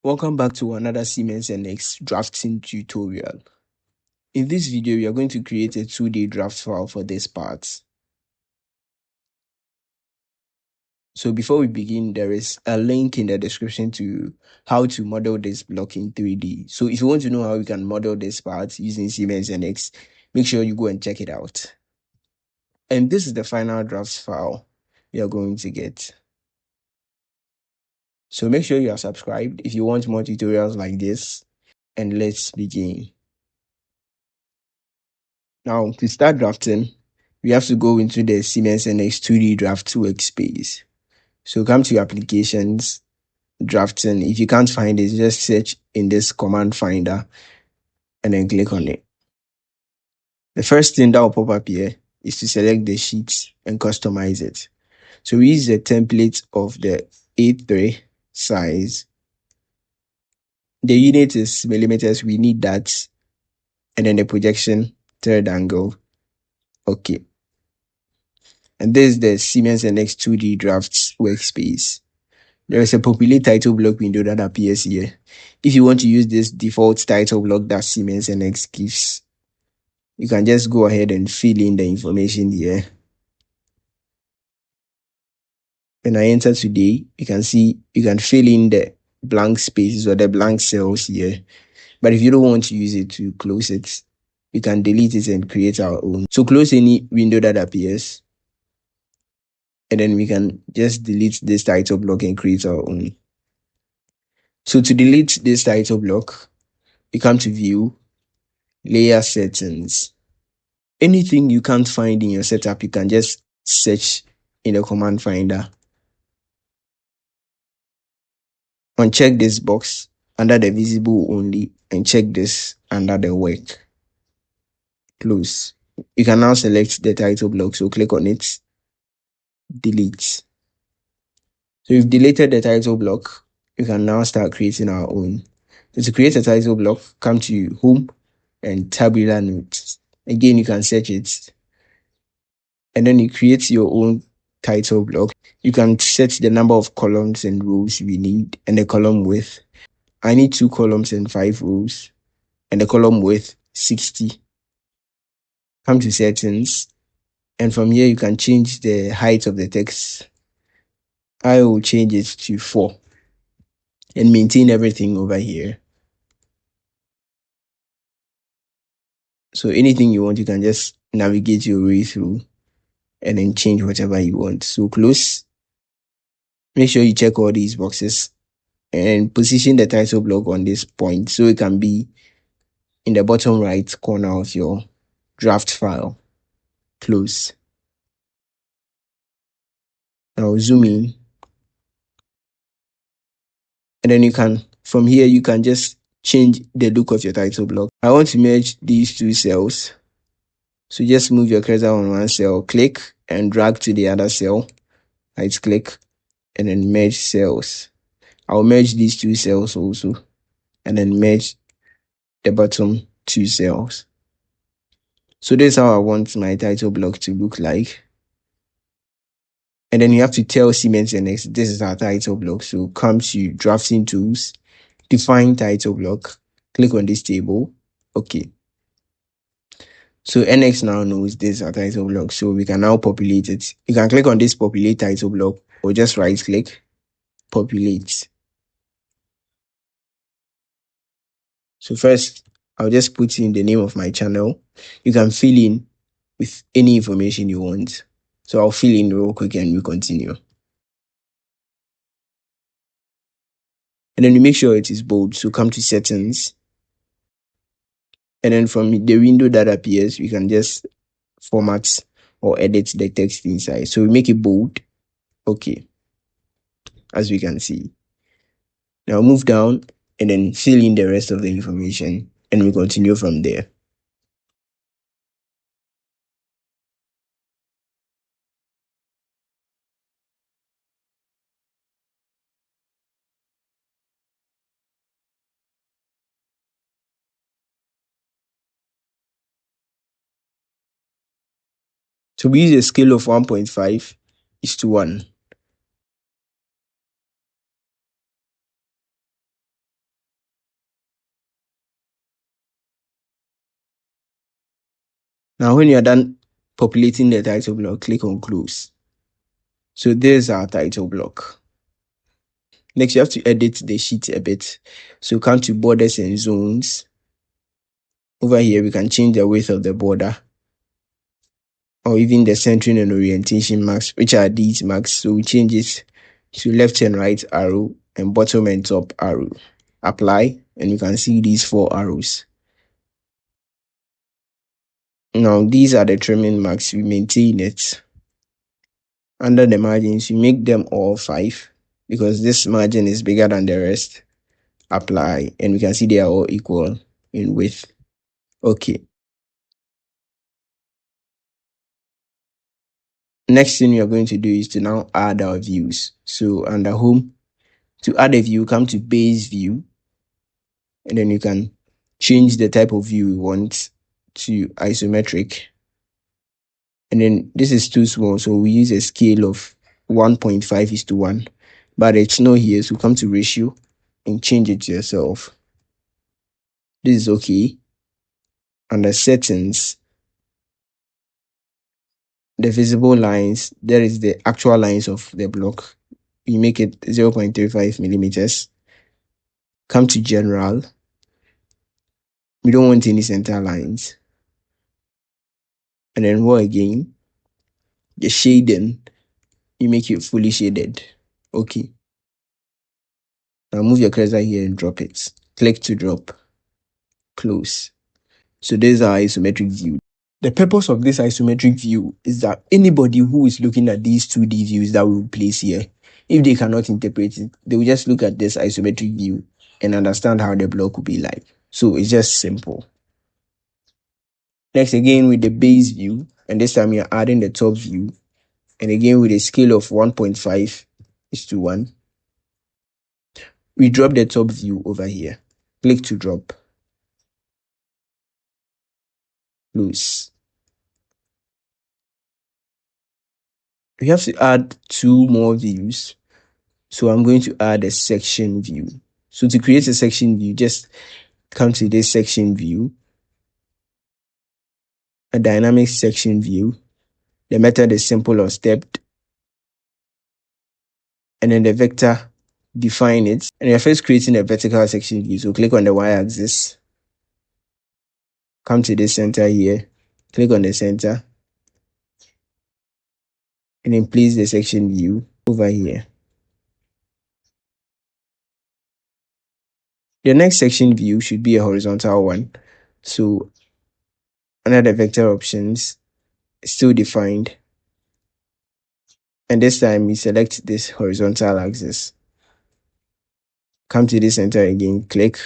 Welcome back to another Siemens NX drafting tutorial. In this video, we are going to create a 2D draft file for this part. So before we begin, there is a link in the description to how to model this block in 3D. So if you want to know how you can model this part using Siemens NX, make sure you go and check it out. And this is the final draft file we are going to get. So make sure you are subscribed if you want more tutorials like this, and let's begin. Now, to start drafting, we have to go into the Siemens NX 2D Draft workspace. So come to your applications, drafting. If you can't find it, just search in this command finder and then click on it. The first thing that will pop up here is to select the sheet and customize it. So we use the template of the A3 size. The unit is millimeters, we need that. And then the projection, third angle. Okay. And this is the Siemens NX 2D Drafts workspace. There is a populate title block window that appears here. If you want to use this default title block that Siemens NX gives, you can just go ahead and fill in the information here. When I enter today, you can see you can fill in the blank spaces or the blank cells here. But if you don't want to use it, to close it, you can delete it and create our own. So close any window that appears, and then we can just delete this title block and create our own. So to delete this title block, you come to View, Layer Settings. Anything you can't find in your setup, you can just search in the command finder. Uncheck this box under the visible only and check this under the work. Close. You can now select the title block, so click on it, delete. So you've deleted the title block. You can now start creating our own. So to create a title block, come to Home and Tabular Notes. Again, you can search it, and then you create your own title block. You can set the number of columns and rows we need and the column width. I need 2 columns and 5 rows, and the column width 60. Come to Settings, and from here you can change the height of the text. I will change it to 4 and maintain everything over here. So anything you want, you can just navigate your way through and then change whatever you want. So close. Make sure you check all these boxes and position the title block on this point so it can be in the bottom right corner of your draft file. Close. Now zoom in. And then you can, from here, you can just change the look of your title block. I want to merge these 2 cells. So just move your cursor on one cell, click and drag to the other cell. Right click and then merge cells. I'll merge these 2 cells also and then merge the bottom 2 cells. So this is how I want my title block to look like. And then you have to tell Siemens NX this is our title block. So come to Drafting Tools, Define Title Block, click on this table. Okay. So NX now knows this is our title block, so we can now populate it. You can click on this Populate Title Block or just right click, Populate. So first, I'll just put in the name of my channel. You can fill in with any information you want. So I'll fill in real quick and we continue. And then you make sure it is bold. So come to Settings. And then from the window that appears, we can just format or edit the text inside. So we make it bold. Okay. As we can see. Now move down and then fill in the rest of the information and we continue from there. So we use a scale of 1.5:1. Now, when you're done populating the title block, click on close. So this is our title block. Next, you have to edit the sheet a bit. So come to borders and zones. Over here, we can change the width of the border, or even the centering and orientation marks, which are these marks. So we change it to left and right arrow and bottom and top arrow. Apply, and you can see these 4 arrows. Now, these are the trimming marks. We maintain it. Under the margins, you make them all 5 because this margin is bigger than the rest. Apply, and we can see they are all equal in width. Okay. Next thing you're going to do is to now add our views. So under home, to add a view, come to base view, and then you can change the type of view you want to isometric. And then this is too small, so we use a scale of 1.5:1, but it's not here, so come to ratio and change it to yourself. This is okay. Under settings, the visible lines, there is the actual lines of the block. You make it 0.35 millimeters. Come to general. We don't want any center lines. And then again, the shading, you make it fully shaded. Okay. Now move your cursor here and drop it. Click to drop. Close. So this is our isometric view. The purpose of this isometric view is that anybody who is looking at these 2D views that we will place here, if they cannot interpret it, they will just look at this isometric view and understand how the block will be like. So it's just simple. Next, again with the base view, and this time you're adding the top view, and again with a scale of 1.5:1, we drop the top view over here. Click to drop. Close. We have to add 2 more views. So I'm going to add a section view. So to create a section view, just come to this section view, a dynamic section view. The method is simple or stepped. And then the vector, define it. And you're first creating a vertical section view. So click on the y-axis. Come to this center here. Click on the center. And then place the section view over here. The next section view should be a horizontal one. So under the vector options, still defined. And this time we select this horizontal axis. Come to the center again, click.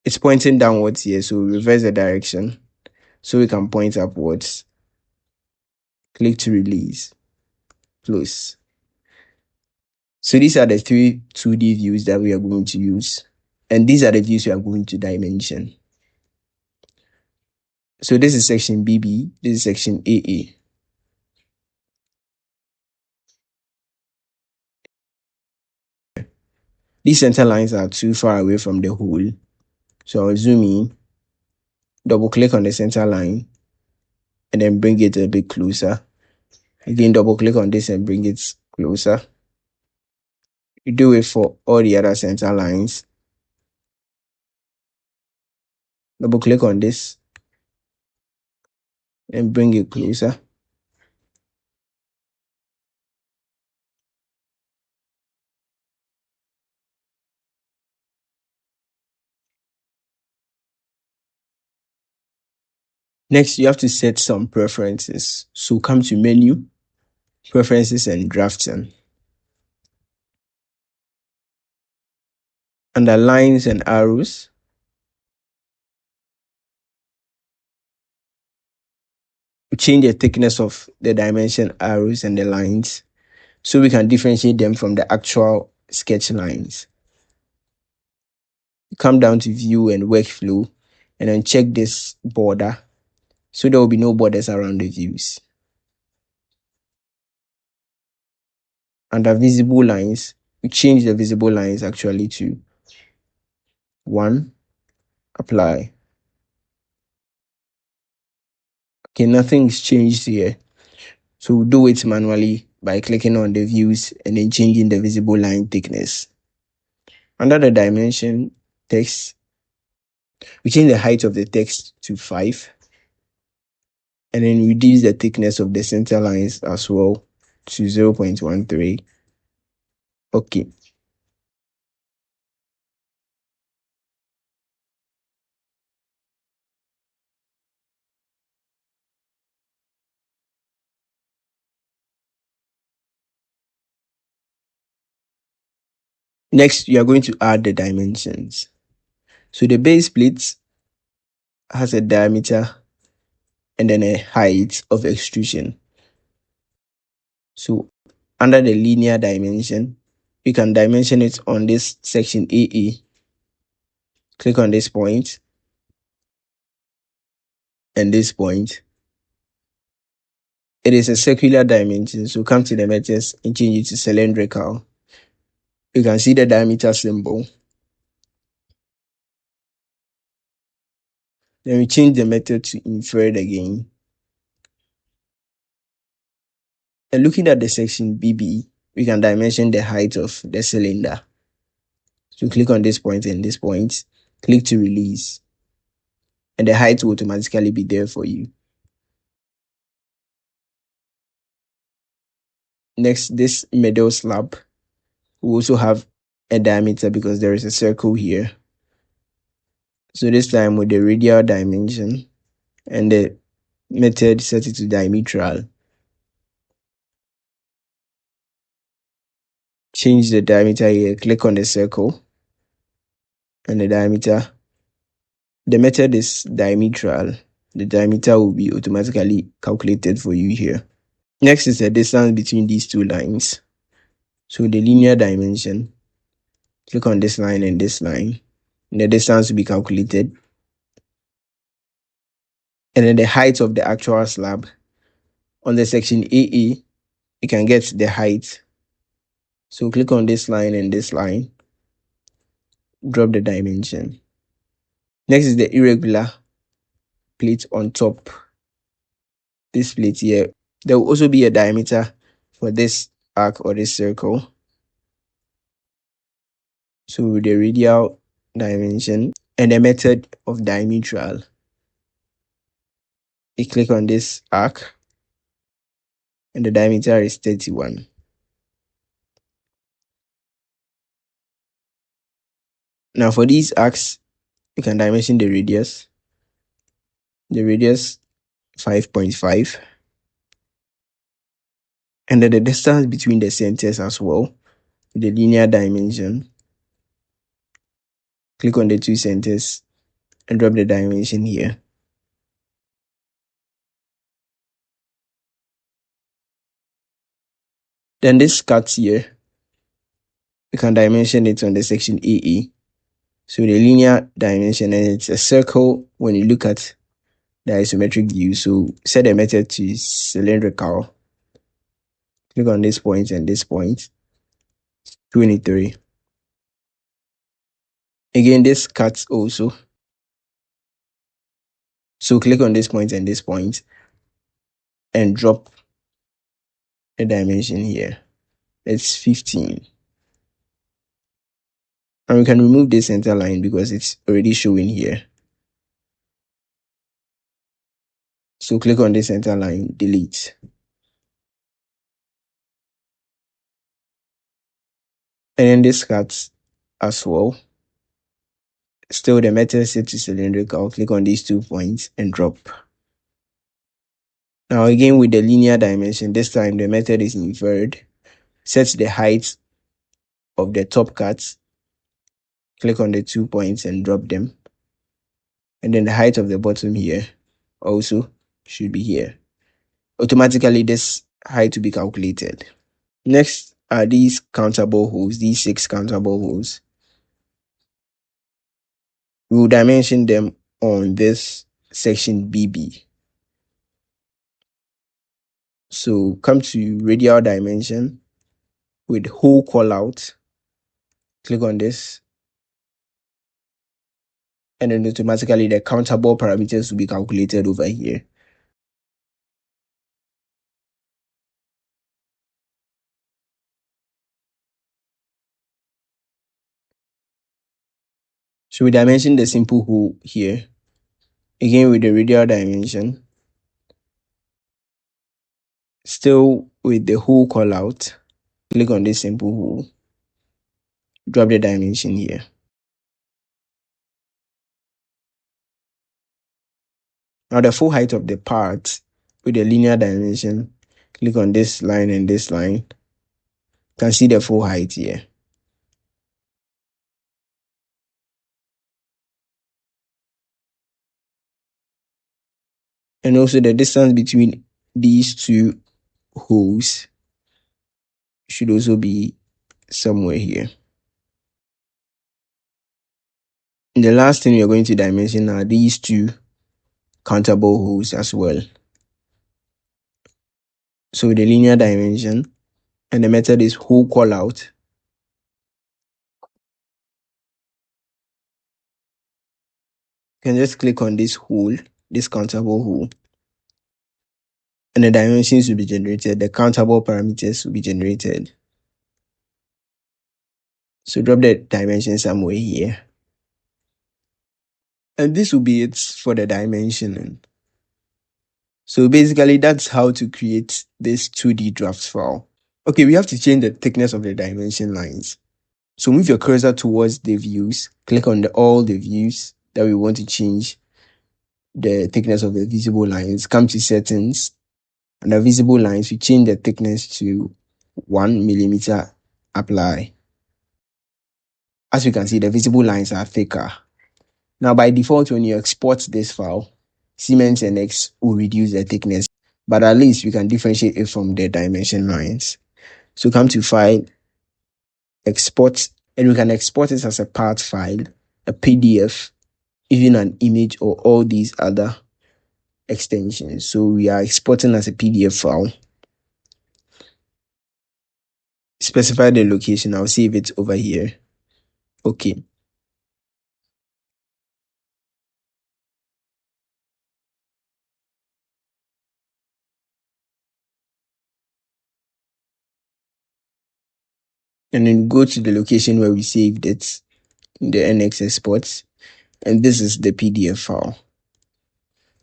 It's pointing downwards here, so we reverse the direction so we can point upwards. Click to release. Close. So these are the 3 2D views that we are going to use. And these are the views we are going to dimension. So this is section BB, this is section AA. These center lines are too far away from the hole. So I'll zoom in, double click on the center line, and then bring it a bit closer. Again, double click on this and bring it closer. You do it for all the other center lines. Double click on this and bring it closer. Next, you have to set some preferences. So come to menu, preferences and drafting. Under lines and arrows, we change the thickness of the dimension arrows and the lines so we can differentiate them from the actual sketch lines. Come down to view and workflow and then check this border so there will be no borders around the views. Under visible lines, we change the visible lines actually to 1 apply. Okay, nothing's changed here. So we'll do it manually by clicking on the views and then changing the visible line thickness. Under the dimension text, we change the height of the text to 5 and then reduce the thickness of the center lines as well to 0.13. Okay. Next, you are going to add the dimensions. So the base plate has a diameter and then a height of extrusion. So under the linear dimension, you can dimension it on this section AA. Click on this point and this point. It is a circular dimension, so come to the methods and change it to cylindrical. You can see the diameter symbol. Then we change the method to inferred again. And looking at the section BB, we can dimension the height of the cylinder. So click on this point and this point, click to release, and the height will automatically be there for you. Next, this middle slab will also have a diameter because there is a circle here. So this time with the radial dimension and the method set it to diametral. Change the diameter here, click on the circle and the diameter. The method is diametral. The diameter will be automatically calculated for you here. Next is the distance between these two lines. So the linear dimension, click on this line and this line. And the distance will be calculated. And then the height of the actual slab. On the section AA, you can get the height. So click on this line and this line. Drop the dimension. Next is the irregular plate on top. This plate here. There will also be a diameter for this arc or this circle. So the radial dimension and the method of diametral. You click on this arc and the diameter is 31. Now for these arcs, you can dimension the radius. The radius 5.5. And then the distance between the centers as well, the linear dimension. Click on the two centers and drop the dimension here. Then this cut here, you can dimension it on the section AA. So the linear dimension, and it's a circle when you look at the isometric view. So set the method to cylindrical. Click on this point and this point, 23. Again, this cuts also. So click on this point and this point and drop the dimension here. It's 15. And we can remove this center line because it's already showing here. So click on this center line, delete. And then this cuts as well. Still the method set to cylindrical. Click on these 2 points and drop. Now again with the linear dimension, this time the method is inferred. Set the height of the top cuts. Click on the 2 points and drop them. And then the height of the bottom here also should be here. Automatically this height to be calculated. Next are these countable holes, these 6 countable holes. We will dimension them on this section BB. So come to radial dimension with hole callout. Click on this. and then automatically the countable parameters will be calculated over here. So we dimension the simple hole here. Again with the radial dimension. Still with the hole callout. Click on this simple hole. Drop the dimension here. Now the full height of the part with the linear dimension. Click on this line and this line. You can see the full height here. And also the distance between these two holes should also be somewhere here. And the last thing we are going to dimension are these two countable holes as well. So the linear dimension, and the method is hole callout. You can just click on this hole, this countable hole, and the dimensions will be generated. The countable parameters will be generated. So drop the dimension somewhere here. And this will be it for the dimensioning. So basically, that's how to create this 2D draft file. Okay, we have to change the thickness of the dimension lines. So move your cursor towards the views. Click on all the views that we want to change the thickness of the visible lines. Come to settings. And the visible lines, we change the thickness to 1 millimeter. Apply. As you can see, the visible lines are thicker. Now, by default, when you export this file, Siemens NX will reduce the thickness, but at least we can differentiate it from the dimension lines. So come to File, Export, and we can export it as a part file, a PDF, even an image, or all these other extensions. So we are exporting as a PDF file. Specify the location. I'll save it over here. Okay. And then go to the location where we saved it, in the NX exports, and this is the PDF file.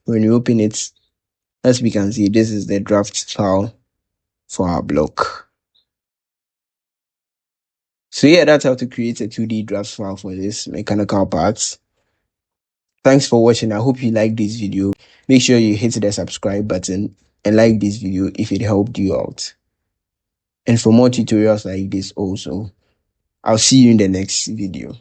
When you open it, as we can see, this is the draft file for our block. So yeah, that's how to create a 2D draft file for this mechanical parts. Thanks for watching. I hope you liked this video. Make sure you hit the subscribe button and like this video if it helped you out. And for more tutorials like this also, I'll see you in the next video.